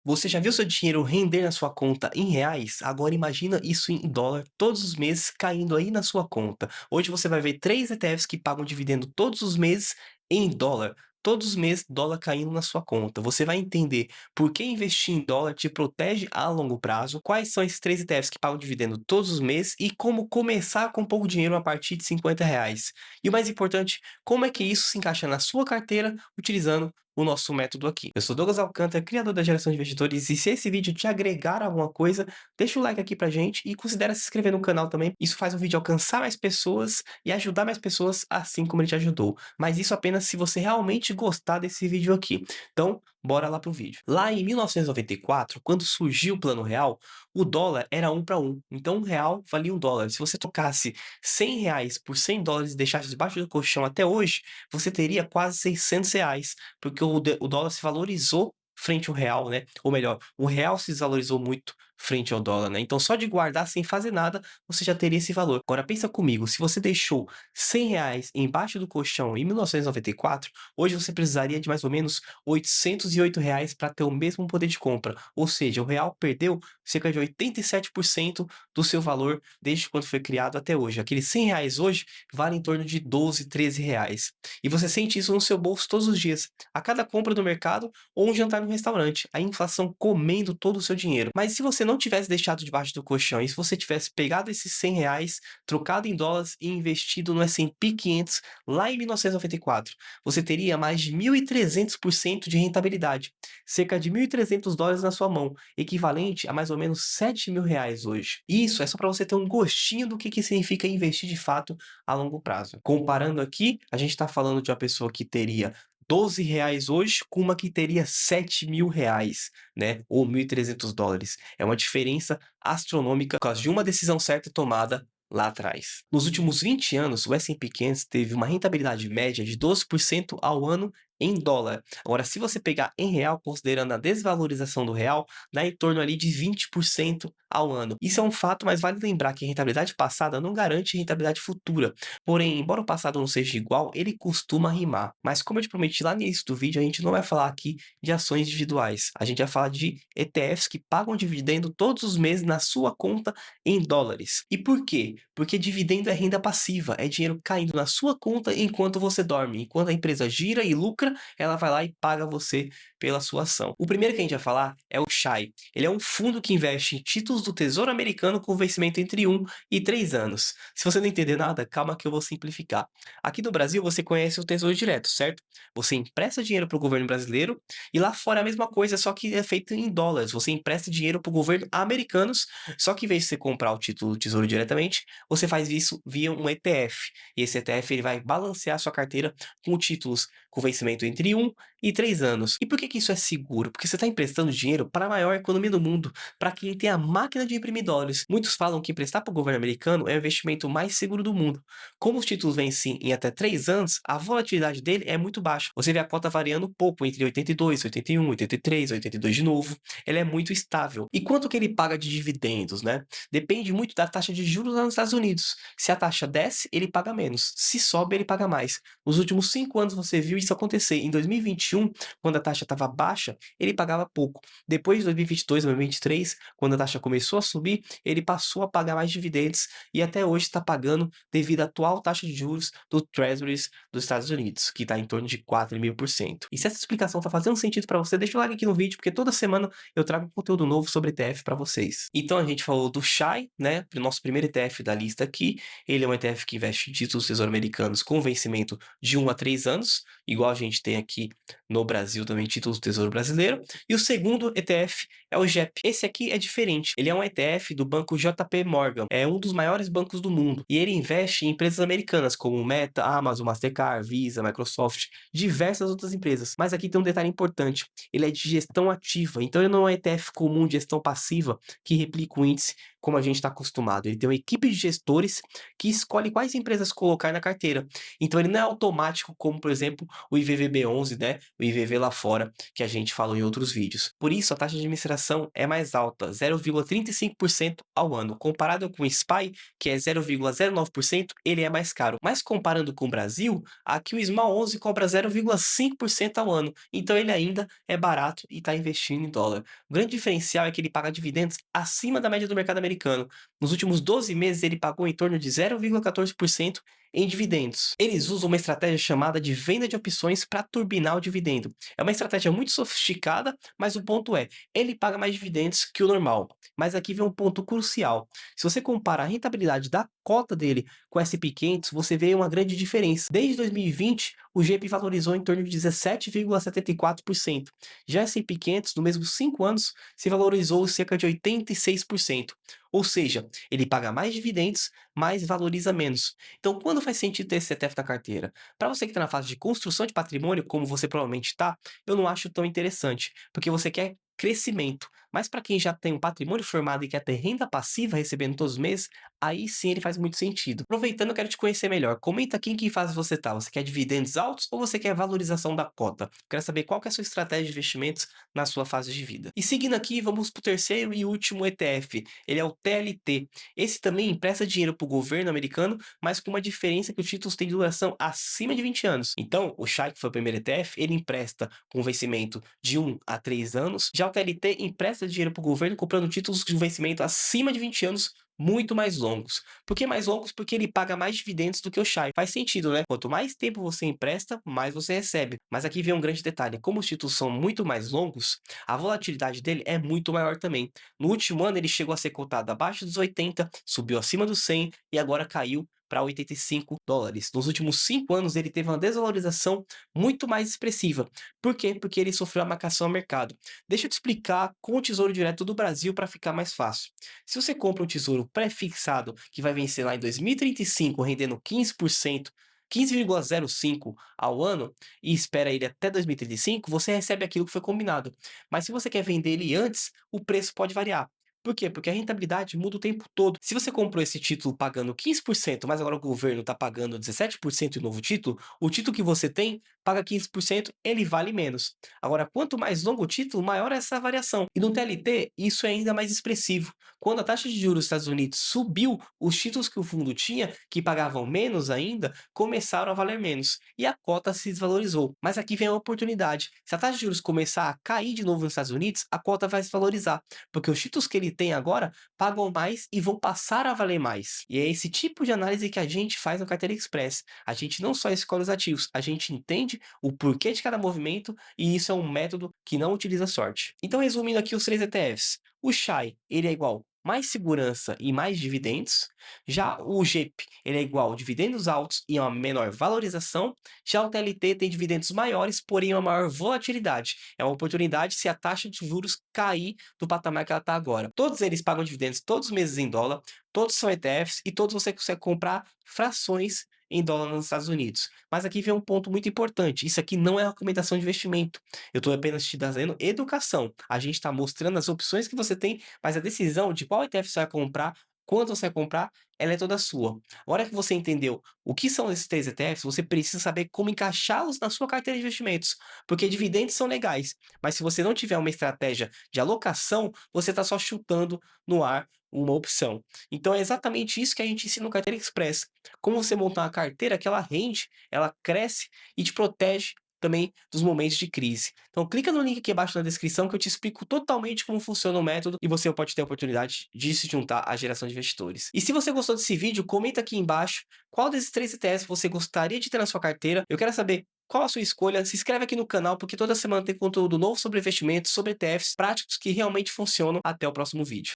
Você já viu seu dinheiro render na sua conta em reais? Agora imagina isso em dólar todos os meses caindo aí na sua conta. Hoje você vai ver 3 ETFs que pagam dividendo todos os meses em dólar. Todos os meses, dólar caindo na sua conta. Você vai entender por que investir em dólar te protege a longo prazo, quais são esses 3 ETFs que pagam dividendo todos os meses e como começar com pouco dinheiro a partir de R$ 50. E o mais importante, como é que isso se encaixa na sua carteira utilizando o nosso método aqui. Eu sou Douglas Alcântara, criador da Geração de Investidores, e se esse vídeo te agregar alguma coisa, deixa o like aqui pra gente e considera se inscrever no canal também. Isso faz o vídeo alcançar mais pessoas e ajudar mais pessoas, assim como ele te ajudou. Mas isso apenas se você realmente gostar desse vídeo aqui. Então, bora lá pro vídeo. Lá em 1994, quando surgiu o Plano Real, o dólar era 1 para 1. Então, um real valia $1. Se você trocasse R$ 100 por $100 e deixasse debaixo do colchão até hoje, você teria quase R$ 600, porque o dólar se valorizou frente ao real, né, ou melhor, o real se desvalorizou muito frente ao dólar, né, então só de guardar sem fazer nada, você já teria esse valor. Agora pensa comigo, se você deixou R$ 100 embaixo do colchão em 1994, hoje você precisaria de mais ou menos R$ 808 para ter o mesmo poder de compra, ou seja, o real perdeu cerca de 87% do seu valor desde quando foi criado até hoje. Aqueles R$ 100 hoje valem em torno de 12, R$ 13. E você sente isso no seu bolso todos os dias, a cada compra do mercado ou um jantar no restaurante, a inflação comendo todo o seu dinheiro. Mas se você não tivesse deixado debaixo do colchão e se você tivesse pegado esses R$ 100, trocado em dólares e investido no S&P 500 lá em 1994, você teria mais de 1.300% de rentabilidade, cerca de $1.300 na sua mão, equivalente a mais ou menos R$ 7.000 hoje. Isso é só para você ter um gostinho do que significa investir de fato a longo prazo. Comparando aqui, a gente está falando de uma pessoa que teria R$ 12 hoje com uma que teria R$ 7.000, né, ou $1.300. É uma diferença astronômica por causa de uma decisão certa tomada lá atrás. Nos últimos 20 anos, o S&P 500 teve uma rentabilidade média de 12% ao ano em dólar. Agora, se você pegar em real, considerando a desvalorização do real, dá em torno ali de 20% ao ano. Isso é um fato, mas vale lembrar que a rentabilidade passada não garante rentabilidade futura. Porém, embora o passado não seja igual, ele costuma rimar. Mas como eu te prometi lá no início do vídeo, a gente não vai falar aqui de ações individuais. A gente vai falar de ETFs que pagam dividendo todos os meses na sua conta em dólares. E por quê? Porque dividendo é renda passiva, é dinheiro caindo na sua conta enquanto você dorme. Enquanto a empresa gira e lucra, ela vai lá e paga você pela sua ação. O primeiro que a gente vai falar é o SHAI. Ele é um fundo que investe em títulos do Tesouro Americano com vencimento entre 1 e 3 anos. Se você não entender nada, calma que eu vou simplificar. Aqui no Brasil você conhece o Tesouro Direto, certo? Você empresta dinheiro para o governo brasileiro e lá fora é a mesma coisa, só que é feito em dólares. Você empresta dinheiro para o governo americanos, só que em vez de você comprar o título do Tesouro diretamente, você faz isso via um ETF. E esse ETF ele vai balancear a sua carteira com títulos com vencimento entre 1 e 3 anos. E por que isso é seguro? Porque você está emprestando dinheiro para a maior economia do mundo, para quem tem a máquina de imprimir dólares. Muitos falam que emprestar para o governo americano é o investimento mais seguro do mundo. Como os títulos vencem em até 3 anos, a volatilidade dele é muito baixa. Você vê a cota variando pouco entre 82, 81, 83, 82 de novo. Ela é muito estável. E quanto que ele paga de dividendos, né? Depende muito da taxa de juros lá nos Estados Unidos. Se a taxa desce, ele paga menos. Se sobe, ele paga mais. Nos últimos 5 anos você viu isso acontecer. Em 2021, quando a taxa estava baixa, ele pagava pouco. Depois de 2022, 2023, quando a taxa começou a subir, ele passou a pagar mais dividendos e até hoje está pagando devido à atual taxa de juros do Treasuries dos Estados Unidos, que está em torno de 4,5%. E se essa explicação está fazendo sentido para você, deixa o like aqui no vídeo, porque toda semana eu trago conteúdo novo sobre ETF para vocês. Então a gente falou do SHAI, né, o nosso primeiro ETF da lista aqui. Ele é um ETF que investe em títulos tesouro-americanos com vencimento de 1 a 3 anos, igual a gente tem aqui no Brasil também títulos do Tesouro Brasileiro. E o segundo ETF é o JEP. Esse aqui é diferente. Ele é um ETF do banco JP Morgan. É um dos maiores bancos do mundo. E ele investe em empresas americanas como Meta, Amazon, Mastercard, Visa, Microsoft, diversas outras empresas. Mas aqui tem um detalhe importante. Ele é de gestão ativa. Então ele não é um ETF comum de gestão passiva que replica o índice como a gente está acostumado. Ele tem uma equipe de gestores que escolhe quais empresas colocar na carteira. Então ele não é automático como, por exemplo, o IVVB11, né? o IVV lá fora, que a gente falou em outros vídeos. Por isso, a taxa de administração é mais alta, 0,35% ao ano. Comparado com o SPY, que é 0,09%, ele é mais caro. Mas comparando com o Brasil, aqui o Small 11 cobra 0,5% ao ano, então ele ainda é barato e está investindo em dólar. O grande diferencial é que ele paga dividendos acima da média do mercado americano. Nos últimos 12 meses, ele pagou em torno de 0,14% em dividendos. Eles usam uma estratégia chamada de venda de opções para turbinar o dividendo. É uma estratégia muito sofisticada, mas o ponto é, ele paga mais dividendos que o normal. Mas aqui vem um ponto crucial. Se você compara a rentabilidade da cota dele com o S&P 500, você vê uma grande diferença. Desde 2020, o GP valorizou em torno de 17,74%. Já o S&P 500, nos mesmos 5 anos, se valorizou cerca de 86%. Ou seja, ele paga mais dividendos, mas valoriza menos. Então, quando faz sentido ter esse ETF na carteira? Para você que está na fase de construção de patrimônio, como você provavelmente está, eu não acho tão interessante, porque você quer crescimento. Mas para quem já tem um patrimônio formado e quer ter renda passiva recebendo todos os meses, aí sim ele faz muito sentido. Aproveitando, eu quero te conhecer melhor. Comenta aqui em que fase você está. Você quer dividendos altos ou você quer valorização da cota? Quero saber qual que é a sua estratégia de investimentos na sua fase de vida. E seguindo aqui, vamos para o terceiro e último ETF. Ele é o TLT. Esse também empresta dinheiro para o governo americano, mas com uma diferença que os títulos têm duração acima de 20 anos. Então, o SHAI, que foi o primeiro ETF, ele empresta com vencimento de 1 a 3 anos. Já o TLT empresta dinheiro para o governo comprando títulos de vencimento acima de 20 anos, muito mais longos. Por que mais longos? Porque ele paga mais dividendos do que o SHAI. Faz sentido, né? Quanto mais tempo você empresta, mais você recebe. Mas aqui vem um grande detalhe. Como os títulos são muito mais longos, a volatilidade dele é muito maior também. No último ano, ele chegou a ser cotado abaixo dos 80, subiu acima dos 100 e agora caiu para US$ 85. Nos últimos 5 anos, ele teve uma desvalorização muito mais expressiva. Por quê? Porque ele sofreu a marcação ao mercado. Deixa eu te explicar com o Tesouro Direto do Brasil para ficar mais fácil. Se você compra um tesouro pré-fixado que vai vencer lá em 2035, rendendo 15%, 15,05 ao ano e espera ele até 2035, você recebe aquilo que foi combinado. Mas se você quer vender ele antes, o preço pode variar. Por quê? Porque a rentabilidade muda o tempo todo. Se você comprou esse título pagando 15%, mas agora o governo está pagando 17% em novo título, o título que você tem paga 15%, ele vale menos. Agora, quanto mais longo o título, maior é essa variação. E no TLT, isso é ainda mais expressivo. Quando a taxa de juros dos Estados Unidos subiu, os títulos que o fundo tinha, que pagavam menos ainda, começaram a valer menos. E a cota se desvalorizou. Mas aqui vem a oportunidade. Se a taxa de juros começar a cair de novo nos Estados Unidos, a cota vai se valorizar. Porque os títulos que ele tem agora pagam mais e vão passar a valer mais. E é esse tipo de análise que a gente faz no Carteira Express. A gente não só escolhe os ativos, a gente entende o porquê de cada movimento e isso é um método que não utiliza sorte. Então, resumindo aqui os 3 ETFs. O SHAI, ele é igual mais segurança e mais dividendos. Já o GEP, ele é igual dividendos altos e uma menor valorização. Já o TLT tem dividendos maiores, porém uma maior volatilidade. É uma oportunidade se a taxa de juros cair do patamar que ela está agora. Todos eles pagam dividendos todos os meses em dólar, todos são ETFs e todos você consegue comprar frações em dólar nos Estados Unidos. Mas aqui vem um ponto muito importante. Isso aqui não é recomendação de investimento. Eu estou apenas te dando educação. A gente está mostrando as opções que você tem, mas a decisão de qual ETF você vai comprar, quanto você vai comprar, ela é toda sua. Agora que você entendeu o que são esses 3 ETFs, você precisa saber como encaixá-los na sua carteira de investimentos. Porque dividendos são legais, mas se você não tiver uma estratégia de alocação, você está só chutando no ar uma opção. Então é exatamente isso que a gente ensina no Carteira Express. Como você montar uma carteira que ela rende, ela cresce e te protege também dos momentos de crise. Então clica no link aqui abaixo na descrição que eu te explico totalmente como funciona o método e você pode ter a oportunidade de se juntar à geração de investidores. E se você gostou desse vídeo, comenta aqui embaixo qual desses 3 ETFs você gostaria de ter na sua carteira. Eu quero saber qual a sua escolha. Se inscreve aqui no canal porque toda semana tem conteúdo novo sobre investimentos, sobre ETFs práticos que realmente funcionam. Até o próximo vídeo.